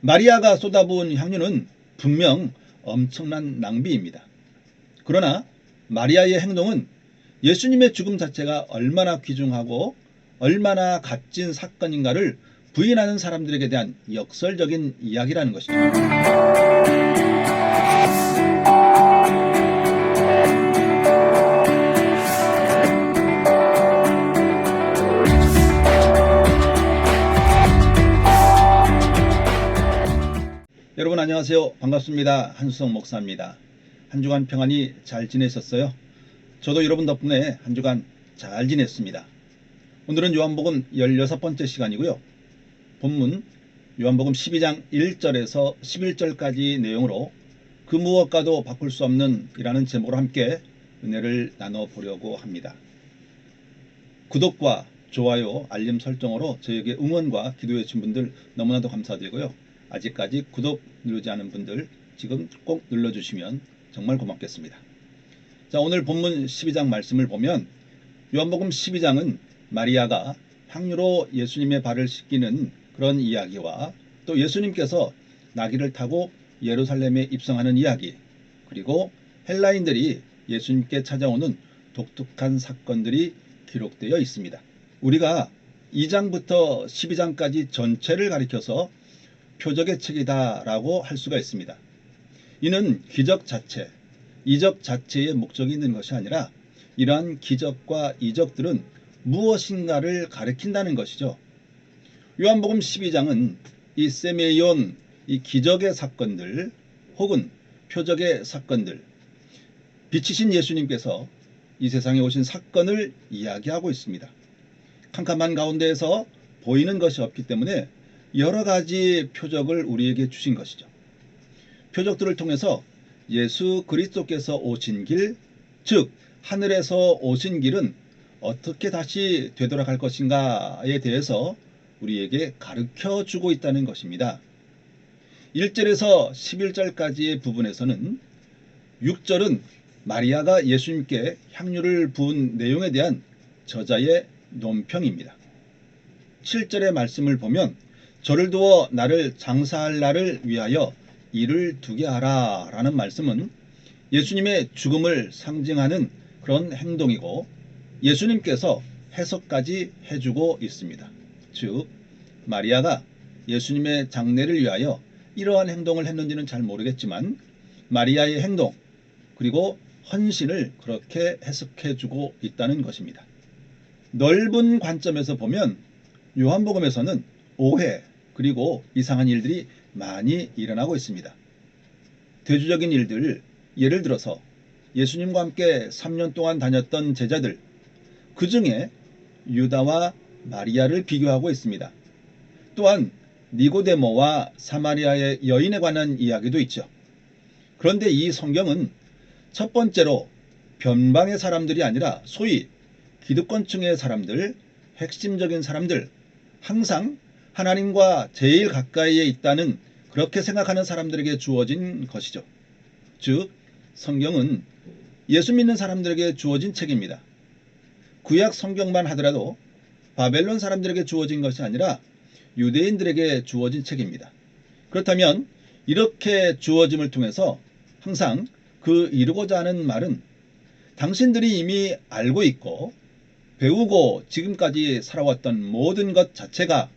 마리아가 쏟아부은 향유는 분명 엄청난 낭비입니다. 그러나 마리아의 행동은 예수님의 죽음 자체가 얼마나 귀중하고 얼마나 값진 사건인가를 부인하는 사람들에게 대한 역설적인 이야기라는 것이죠. 여러분 안녕하세요. 반갑습니다. 한수성 목사입니다. 한 주간 평안히 잘 지내셨어요? 저도 여러분 덕분에 한 주간 잘 지냈습니다. 오늘은 요한복음 16번째 시간이고요. 본문 요한복음 12장 1절에서 11절까지 내용으로 그 무엇과도 바꿀 수 없는 이라는 제목으로 함께 은혜를 나눠보려고 합니다. 구독과 좋아요, 알림 설정으로 저에게 응원과 기도해 주신 분들 너무나도 감사드리고요. 아직까지 구독 누르지 않은 분들 지금 꼭 눌러주시면 정말 고맙겠습니다. 자, 오늘 본문 12장 말씀을 보면 요한복음 12장은 마리아가 향유로 예수님의 발을 씻기는 그런 이야기와 또 예수님께서 나귀를 타고 예루살렘에 입성하는 이야기, 그리고 헬라인들이 예수님께 찾아오는 독특한 사건들이 기록되어 있습니다. 우리가 2장부터 12장까지 전체를 가리켜서 표적의 책이다라고 할 수가 있습니다. 이는 기적 자체, 이적 자체의 목적이 있는 것이 아니라 이러한 기적과 이적들은 무엇인가를 가리킨다는 것이죠. 요한복음 12장은 이 세메이온, 이 기적의 사건들 혹은 표적의 사건들, 빛이신 예수님께서 이 세상에 오신 사건을 이야기하고 있습니다. 캄캄한 가운데에서 보이는 것이 없기 때문에 여러 가지 표적을 우리에게 주신 것이죠. 표적들을 통해서 예수 그리스도께서 오신 길, 즉 하늘에서 오신 길은 어떻게 다시 되돌아갈 것인가에 대해서 우리에게 가르쳐 주고 있다는 것입니다. 1절에서 11절까지의 부분에서는 6절은 마리아가 예수님께 향유를 부은 내용에 대한 저자의 논평입니다. 7절의 말씀을 보면 저를 두어 나를 장사할 날을 위하여 일을 두게 하라 라는 말씀은 예수님의 죽음을 상징하는 그런 행동이고 예수님께서 해석까지 해주고 있습니다. 즉 마리아가 예수님의 장례를 위하여 이러한 행동을 했는지는 잘 모르겠지만 마리아의 행동 그리고 헌신을 그렇게 해석해주고 있다는 것입니다. 넓은 관점에서 보면 요한복음에서는 오해 그리고 이상한 일들이 많이 일어나고 있습니다. 대조적인 일들, 예를 들어서 예수님과 함께 3년 동안 다녔던 제자들, 그 중에 유다와 마리아를 비교하고 있습니다. 또한 니고데모와 사마리아의 여인에 관한 이야기도 있죠. 그런데 이 성경은 첫 번째로 변방의 사람들이 아니라 소위 기득권층의 사람들, 핵심적인 사람들, 항상 하나님과 제일 가까이에 있다는 그렇게 생각하는 사람들에게 주어진 것이죠. 즉 성경은 예수 믿는 사람들에게 주어진 책입니다. 구약 성경만 하더라도 바벨론 사람들에게 주어진 것이 아니라 유대인들에게 주어진 책입니다. 그렇다면 이렇게 주어짐을 통해서 항상 그 이루고자 하는 말은 당신들이 이미 알고 있고 배우고 지금까지 살아왔던 모든 것 자체가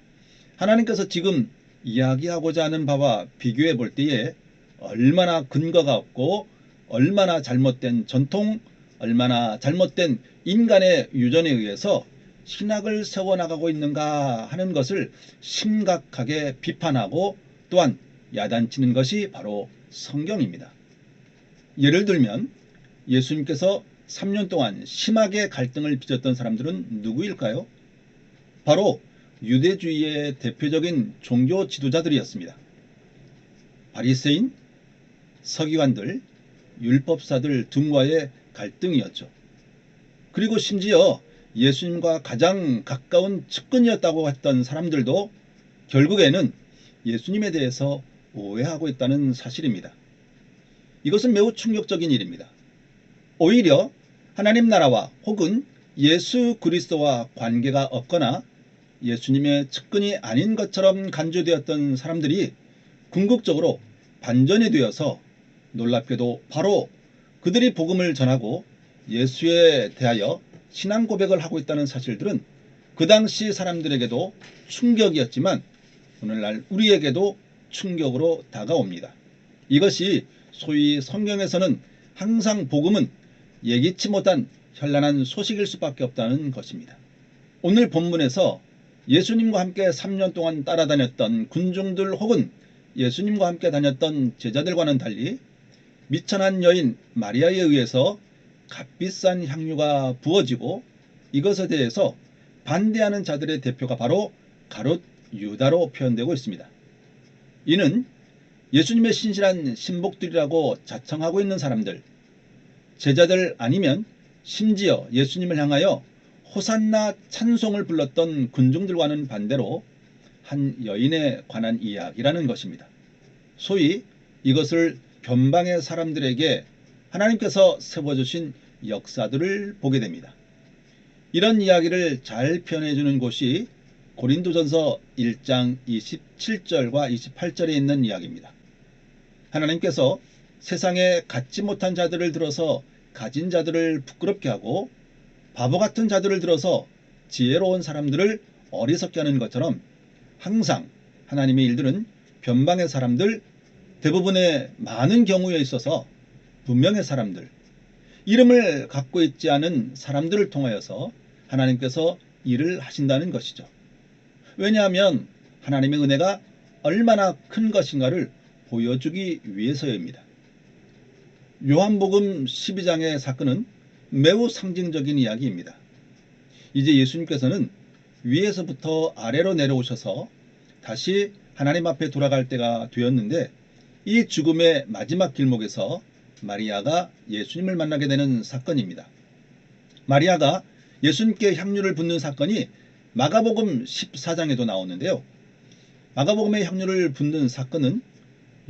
하나님께서 지금 이야기하고자 하는 바와 비교해 볼 때에 얼마나 근거가 없고 얼마나 잘못된 전통, 얼마나 잘못된 인간의 유전에 의해서 신학을 세워나가고 있는가 하는 것을 심각하게 비판하고 또한 야단치는 것이 바로 성경입니다. 예를 들면 예수님께서 3년 동안 심하게 갈등을 빚었던 사람들은 누구일까요? 바로 유대주의의 대표적인 종교 지도자들이었습니다. 바리새인, 서기관들, 율법사들 등과의 갈등이었죠. 그리고 심지어 예수님과 가장 가까운 측근이었다고 했던 사람들도 결국에는 예수님에 대해서 오해하고 있다는 사실입니다. 이것은 매우 충격적인 일입니다. 오히려 하나님 나라와 혹은 예수 그리스도와 관계가 없거나 예수님의 측근이 아닌 것처럼 간주되었던 사람들이 궁극적으로 반전이 되어서 놀랍게도 바로 그들이 복음을 전하고 예수에 대하여 신앙 고백을 하고 있다는 사실들은 그 당시 사람들에게도 충격이었지만 오늘날 우리에게도 충격으로 다가옵니다. 이것이 소위 성경에서는 항상 복음은 예기치 못한 현란한 소식일 수밖에 없다는 것입니다. 오늘 본문에서 예수님과 함께 3년 동안 따라다녔던 군중들 혹은 예수님과 함께 다녔던 제자들과는 달리 미천한 여인 마리아에 의해서 값비싼 향유가 부어지고 이것에 대해서 반대하는 자들의 대표가 바로 가룟 유다로 표현되고 있습니다. 이는 예수님의 신실한 신복들이라고 자청하고 있는 사람들, 제자들 아니면 심지어 예수님을 향하여 호산나 찬송을 불렀던 군중들과는 반대로 한 여인에 관한 이야기라는 것입니다. 소위 이것을 변방의 사람들에게 하나님께서 세워주신 역사들을 보게 됩니다. 이런 이야기를 잘 표현해주는 곳이 고린도전서 1장 27절과 28절에 있는 이야기입니다. 하나님께서 세상에 갖지 못한 자들을 들어서 가진 자들을 부끄럽게 하고 바보 같은 자들을 들어서 지혜로운 사람들을 어리석게 하는 것처럼 항상 하나님의 일들은 변방의 사람들, 대부분의 많은 경우에 있어서 문명의 사람들, 이름을 갖고 있지 않은 사람들을 통하여서 하나님께서 일을 하신다는 것이죠. 왜냐하면 하나님의 은혜가 얼마나 큰 것인가를 보여주기 위해서입니다. 요한복음 12장의 사건은 매우 상징적인 이야기입니다. 이제 예수님께서는 위에서부터 아래로 내려오셔서 다시 하나님 앞에 돌아갈 때가 되었는데 이 죽음의 마지막 길목에서 마리아가 예수님을 만나게 되는 사건입니다. 마리아가 예수님께 향유를 붓는 사건이 마가복음 14장에도 나오는데요. 마가복음의 향유를 붓는 사건은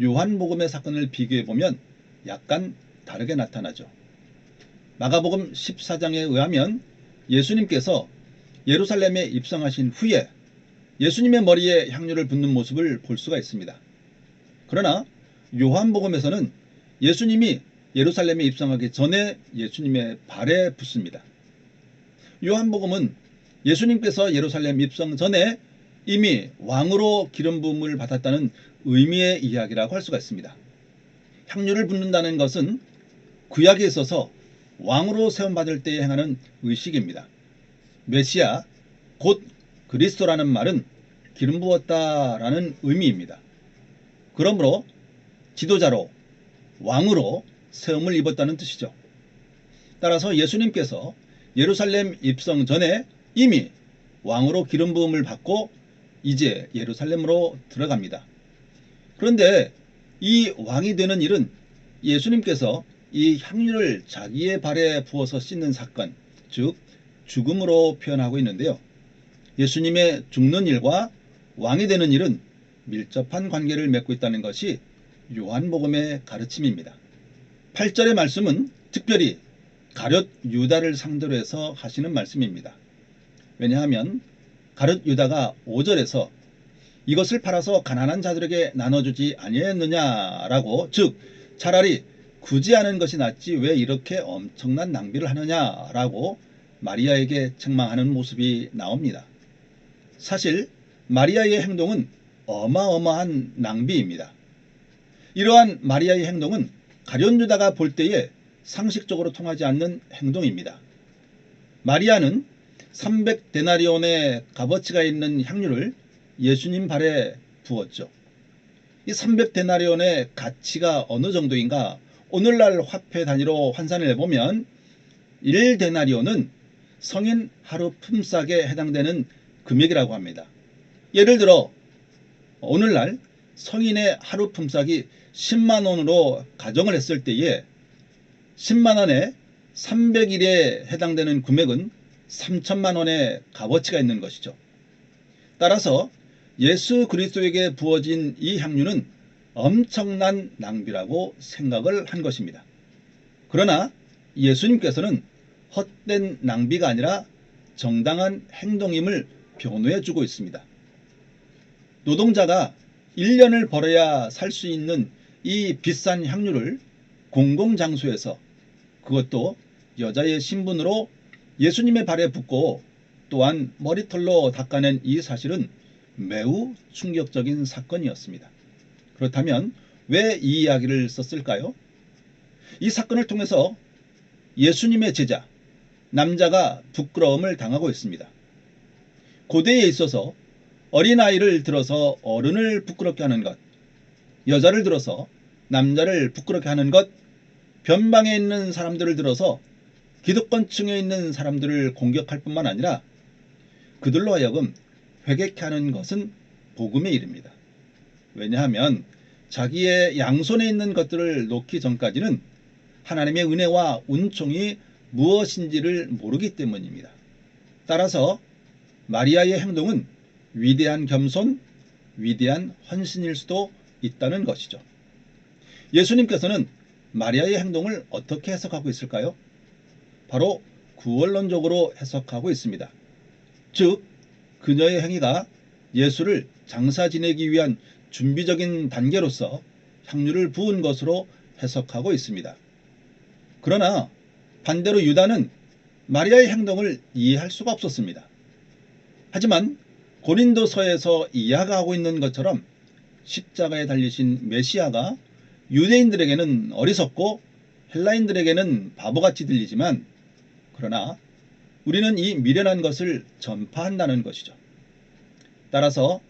요한복음의 사건을 비교해보면 약간 다르게 나타나죠. 마가복음 14장에 의하면 예수님께서 예루살렘에 입성하신 후에 예수님의 머리에 향유를 붓는 모습을 볼 수가 있습니다. 그러나 요한복음에서는 예수님이 예루살렘에 입성하기 전에 예수님의 발에 붓습니다. 요한복음은 예수님께서 예루살렘 입성 전에 이미 왕으로 기름 부음을 받았다는 의미의 이야기라고 할 수가 있습니다. 향유를 붓는다는 것은 구약에 있어서 왕으로 세움받을 때에 행하는 의식입니다. 메시아, 곧 그리스도라는 말은 기름 부었다라는 의미입니다. 그러므로 지도자로, 왕으로 세움을 입었다는 뜻이죠. 따라서 예수님께서 예루살렘 입성 전에 이미 왕으로 기름 부음을 받고 이제 예루살렘으로 들어갑니다. 그런데 이 왕이 되는 일은 예수님께서 이 향유를 자기의 발에 부어서 씻는 사건, 즉 죽음으로 표현하고 있는데요. 예수님의 죽는 일과 왕이 되는 일은 밀접한 관계를 맺고 있다는 것이 요한복음의 가르침입니다. 8절의 말씀은 특별히 가룟 유다를 상대로 해서 하시는 말씀입니다. 왜냐하면 가룟 유다가 5절에서 이것을 팔아서 가난한 자들에게 나눠주지 아니했느냐라고, 즉 차라리 굳이 하는 것이 낫지 왜 이렇게 엄청난 낭비를 하느냐라고 마리아에게 책망하는 모습이 나옵니다. 사실 마리아의 행동은 어마어마한 낭비입니다. 이러한 마리아의 행동은 가룟 유다가 볼 때에 상식적으로 통하지 않는 행동입니다. 마리아는 300데나리온의 값어치가 있는 향유를 예수님 발에 부었죠. 이 300데나리온의 가치가 어느 정도인가? 오늘날 화폐 단위로 환산을 해보면 1데나리온은 성인 하루 품삯에 해당되는 금액이라고 합니다. 예를 들어 오늘날 성인의 하루 품삯이 10만 원으로 가정을 했을 때에 10만 원에 300일에 해당되는 금액은 3천만 원의 값어치가 있는 것이죠. 따라서 예수 그리스도에게 부어진 이 향유는 엄청난 낭비라고 생각을 한 것입니다. 그러나 예수님께서는 헛된 낭비가 아니라 정당한 행동임을 변호해 주고 있습니다. 노동자가 1년을 벌어야 살 수 있는 이 비싼 향유를 공공장소에서, 그것도 여자의 신분으로 예수님의 발에 붓고 또한 머리털로 닦아낸 이 사실은 매우 충격적인 사건이었습니다. 그렇다면 왜 이 이야기를 썼을까요? 이 사건을 통해서 예수님의 제자, 남자가 부끄러움을 당하고 있습니다. 고대에 있어서 어린아이를 들어서 어른을 부끄럽게 하는 것, 여자를 들어서 남자를 부끄럽게 하는 것, 변방에 있는 사람들을 들어서 기득권층에 있는 사람들을 공격할 뿐만 아니라 그들로 하여금 회개케 하는 것은 복음의 일입니다. 왜냐하면 자기의 양손에 있는 것들을 놓기 전까지는 하나님의 은혜와 은총이 무엇인지를 모르기 때문입니다. 따라서 마리아의 행동은 위대한 겸손, 위대한 헌신일 수도 있다는 것이죠. 예수님께서는 마리아의 행동을 어떻게 해석하고 있을까요? 바로 구원론적으로 해석하고 있습니다. 즉, 그녀의 행위가 예수를 장사 지내기 위한 준비적인 단계로서 향유를 부은 것으로 해석하고 있습니다. 그러나 반대로 유다는 마리아의 행동을 이해할 수가 없었습니다. 하지만 고린도서에서 이야기하고 있는 것처럼 십자가에 달리신 메시아가 유대인들에게는 어리석고 헬라인들에게는 바보같이 들리지만, 그러나 우리는 이 미련한 것을 전파한다는 것이죠. 따라서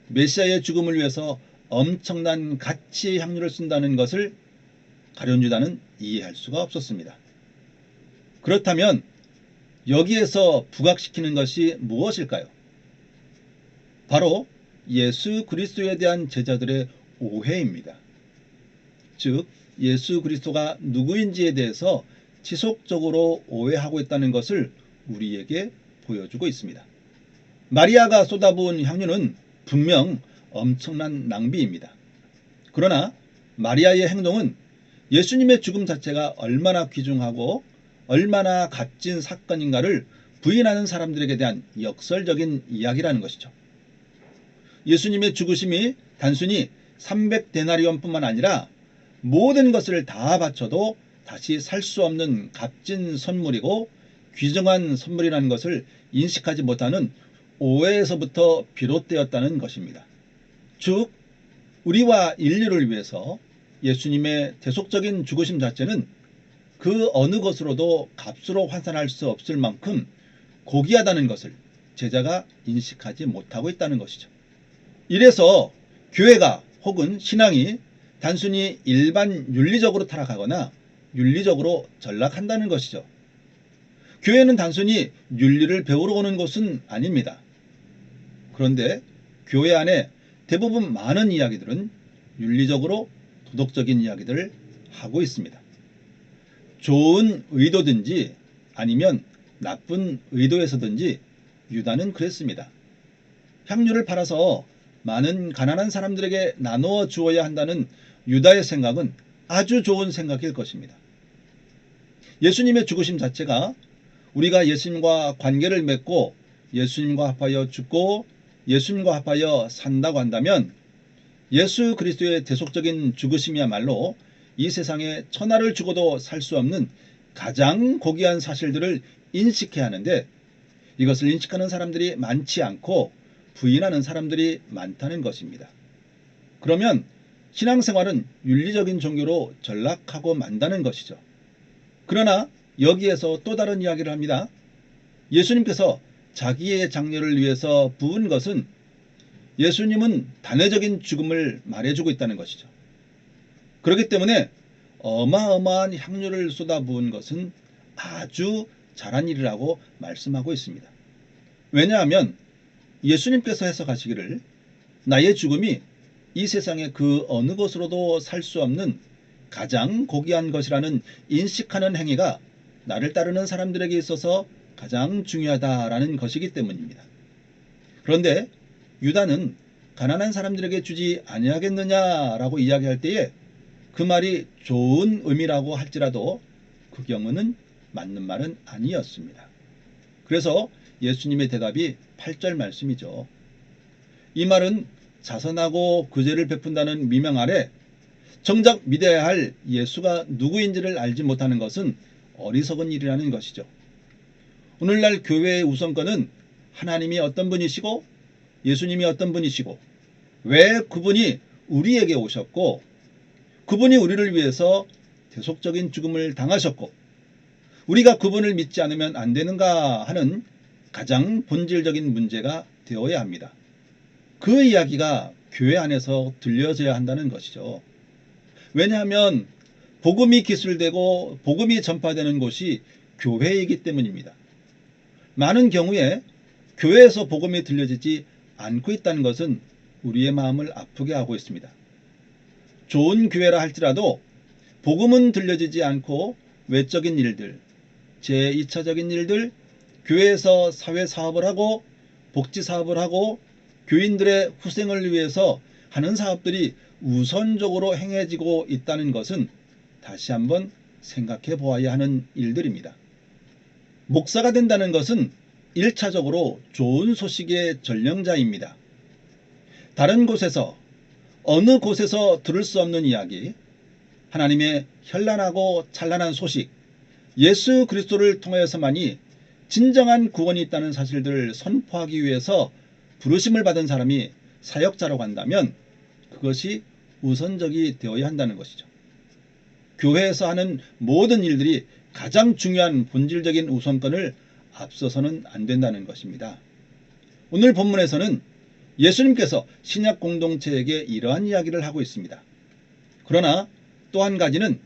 메시아의 죽음을 위해서 엄청난 가치의 향유를 쓴다는 것을 가룟 유다는 이해할 수가 없었습니다. 그렇다면 여기에서 부각시키는 것이 무엇일까요? 바로 예수 그리스도에 대한 제자들의 오해입니다. 즉, 예수 그리스도가 누구인지에 대해서 지속적으로 오해하고 있다는 것을 우리에게 보여주고 있습니다. 마리아가 쏟아부은 향유는 분명 엄청난 낭비입니다. 그러나 마리아의 행동은 예수님의 죽음 자체가 얼마나 귀중하고 얼마나 값진 사건인가를 부인하는 사람들에게 대한 역설적인 이야기라는 것이죠. 예수님의 죽으심이 단순히 300데나리온뿐만 아니라 모든 것을 다 바쳐도 다시 살 수 없는 값진 선물이고 귀중한 선물이라는 것을 인식하지 못하는 오해에서부터 비롯되었다는 것입니다. 즉, 우리와 인류를 위해서 예수님의 대속적인 죽으심 자체는 그 어느 것으로도 값으로 환산할 수 없을 만큼 고귀하다는 것을 제자가 인식하지 못하고 있다는 것이죠. 이래서 교회가 혹은 신앙이 단순히 일반 윤리적으로 타락하거나 윤리적으로 전락한다는 것이죠. 교회는 단순히 윤리를 배우러 오는 곳은 아닙니다. 그런데 교회 안에 대부분 많은 이야기들은 윤리적으로 도덕적인 이야기들을 하고 있습니다. 좋은 의도든지 아니면 나쁜 의도에서든지 유다는 그랬습니다. 향유를 팔아서 많은 가난한 사람들에게 나누어 주어야 한다는 유다의 생각은 아주 좋은 생각일 것입니다. 예수님의 죽으심 자체가 우리가 예수님과 관계를 맺고 예수님과 합하여 죽고 예수님과 합하여 산다고 한다면 예수 그리스도의 대속적인 죽으심이야말로 이 세상에 천하를 주고도 살 수 없는 가장 고귀한 사실들을 인식해야 하는데, 이것을 인식하는 사람들이 많지 않고 부인하는 사람들이 많다는 것입니다. 그러면 신앙생활은 윤리적인 종교로 전락하고 만다는 것이죠. 그러나 여기에서 또 다른 이야기를 합니다. 예수님께서 자기의 장례를 위해서 부은 것은 예수님은 단회적인 죽음을 말해주고 있다는 것이죠. 그렇기 때문에 어마어마한 향유를 쏟아부은 것은 아주 잘한 일이라고 말씀하고 있습니다. 왜냐하면 예수님께서 해석하시기를 나의 죽음이 이 세상의 그 어느 것으로도 살 수 없는 가장 고귀한 것이라는 인식하는 행위가 나를 따르는 사람들에게 있어서 가장 중요하다라는 것이기 때문입니다. 그런데 유다는 가난한 사람들에게 주지 아니하겠느냐라고 이야기할 때에 그 말이 좋은 의미라고 할지라도 그 경우는 맞는 말은 아니었습니다. 그래서 예수님의 대답이 8절 말씀이죠. 이 말은 자선하고 구제를 베푼다는 미명 아래 정작 믿어야 할 예수가 누구인지를 알지 못하는 것은 어리석은 일이라는 것이죠. 오늘날 교회의 우선권은 하나님이 어떤 분이시고 예수님이 어떤 분이시고 왜 그분이 우리에게 오셨고 그분이 우리를 위해서 대속적인 죽음을 당하셨고 우리가 그분을 믿지 않으면 안 되는가 하는 가장 본질적인 문제가 되어야 합니다. 그 이야기가 교회 안에서 들려져야 한다는 것이죠. 왜냐하면 복음이 기술되고 복음이 전파되는 곳이 교회이기 때문입니다. 많은 경우에 교회에서 복음이 들려지지 않고 있다는 것은 우리의 마음을 아프게 하고 있습니다. 좋은 교회라 할지라도 복음은 들려지지 않고 외적인 일들, 제2차적인 일들, 교회에서 사회사업을 하고 복지사업을 하고 교인들의 후생을 위해서 하는 사업들이 우선적으로 행해지고 있다는 것은 다시 한번 생각해 보아야 하는 일들입니다. 목사가 된다는 것은 1차적으로 좋은 소식의 전령자입니다. 다른 곳에서 어느 곳에서 들을 수 없는 이야기, 하나님의 현란하고 찬란한 소식, 예수 그리스도를 통하여서만이 진정한 구원이 있다는 사실들을 선포하기 위해서 부르심을 받은 사람이 사역자라고 한다면 그것이 우선적이 되어야 한다는 것이죠. 교회에서 하는 모든 일들이 가장 중요한 본질적인 우선권을 앞서서는 안 된다는 것입니다. 오늘 본문에서는 예수님께서 신약 공동체에게 이러한 이야기를 하고 있습니다. 그러나 또 한 가지는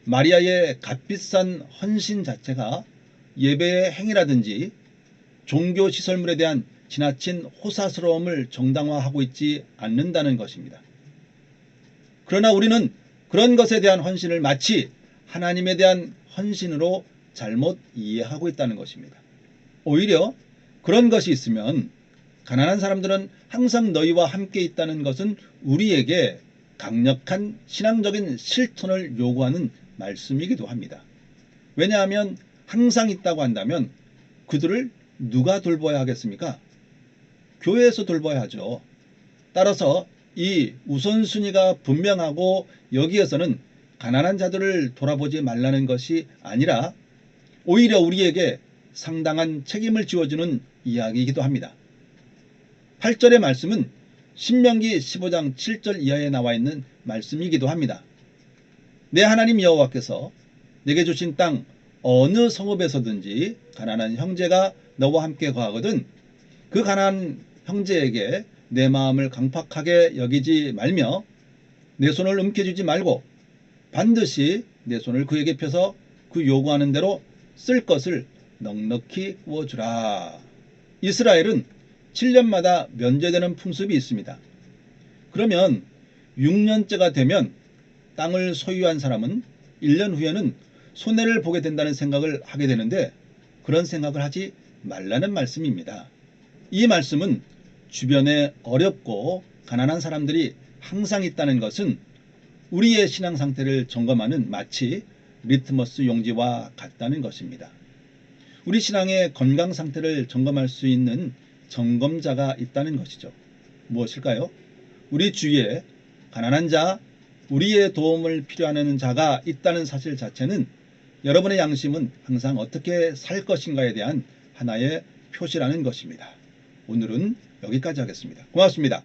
마리아의 값비싼 헌신 자체가 예배의 행위라든지 종교 시설물에 대한 지나친 호사스러움을 정당화하고 있지 않는다는 것입니다. 그러나 우리는 그런 것에 대한 헌신을 마치 하나님에 대한 헌신으로 잘못 이해하고 있다는 것입니다. 오히려 그런 것이 있으면 가난한 사람들은 항상 너희와 함께 있다는 것은 우리에게 강력한 신앙적인 실천을 요구하는 말씀이기도 합니다. 왜냐하면 항상 있다고 한다면 그들을 누가 돌봐야 하겠습니까? 교회에서 돌봐야 하죠. 따라서 이 우선순위가 분명하고 여기에서는 가난한 자들을 돌아보지 말라는 것이 아니라 오히려 우리에게 상당한 책임을 지워주는 이야기이기도 합니다. 8절의 말씀은 신명기 15장 7절 이하에 나와 있는 말씀이기도 합니다. 내 하나님 여호와께서 내게 주신 땅 어느 성읍에서든지 가난한 형제가 너와 함께 거하거든 그 가난한 형제에게 내 마음을 강팍하게 여기지 말며 내 손을 움켜쥐지 말고 반드시 내 손을 그에게 펴서 그 요구하는 대로 쓸 것을 넉넉히 구워주라. 이스라엘은 7년마다 면제되는 풍습이 있습니다. 그러면 6년째가 되면 땅을 소유한 사람은 1년 후에는 손해를 보게 된다는 생각을 하게 되는데 그런 생각을 하지 말라는 말씀입니다. 이 말씀은 주변에 어렵고 가난한 사람들이 항상 있다는 것은 우리의 신앙 상태를 점검하는 마치 리트머스 용지와 같다는 것입니다. 우리 신앙의 건강 상태를 점검할 수 있는 점검자가 있다는 것이죠. 무엇일까요? 우리 주위에 가난한 자, 우리의 도움을 필요하는 자가 있다는 사실 자체는 여러분의 양심은 항상 어떻게 살 것인가에 대한 하나의 표시라는 것입니다. 오늘은 여기까지 하겠습니다. 고맙습니다.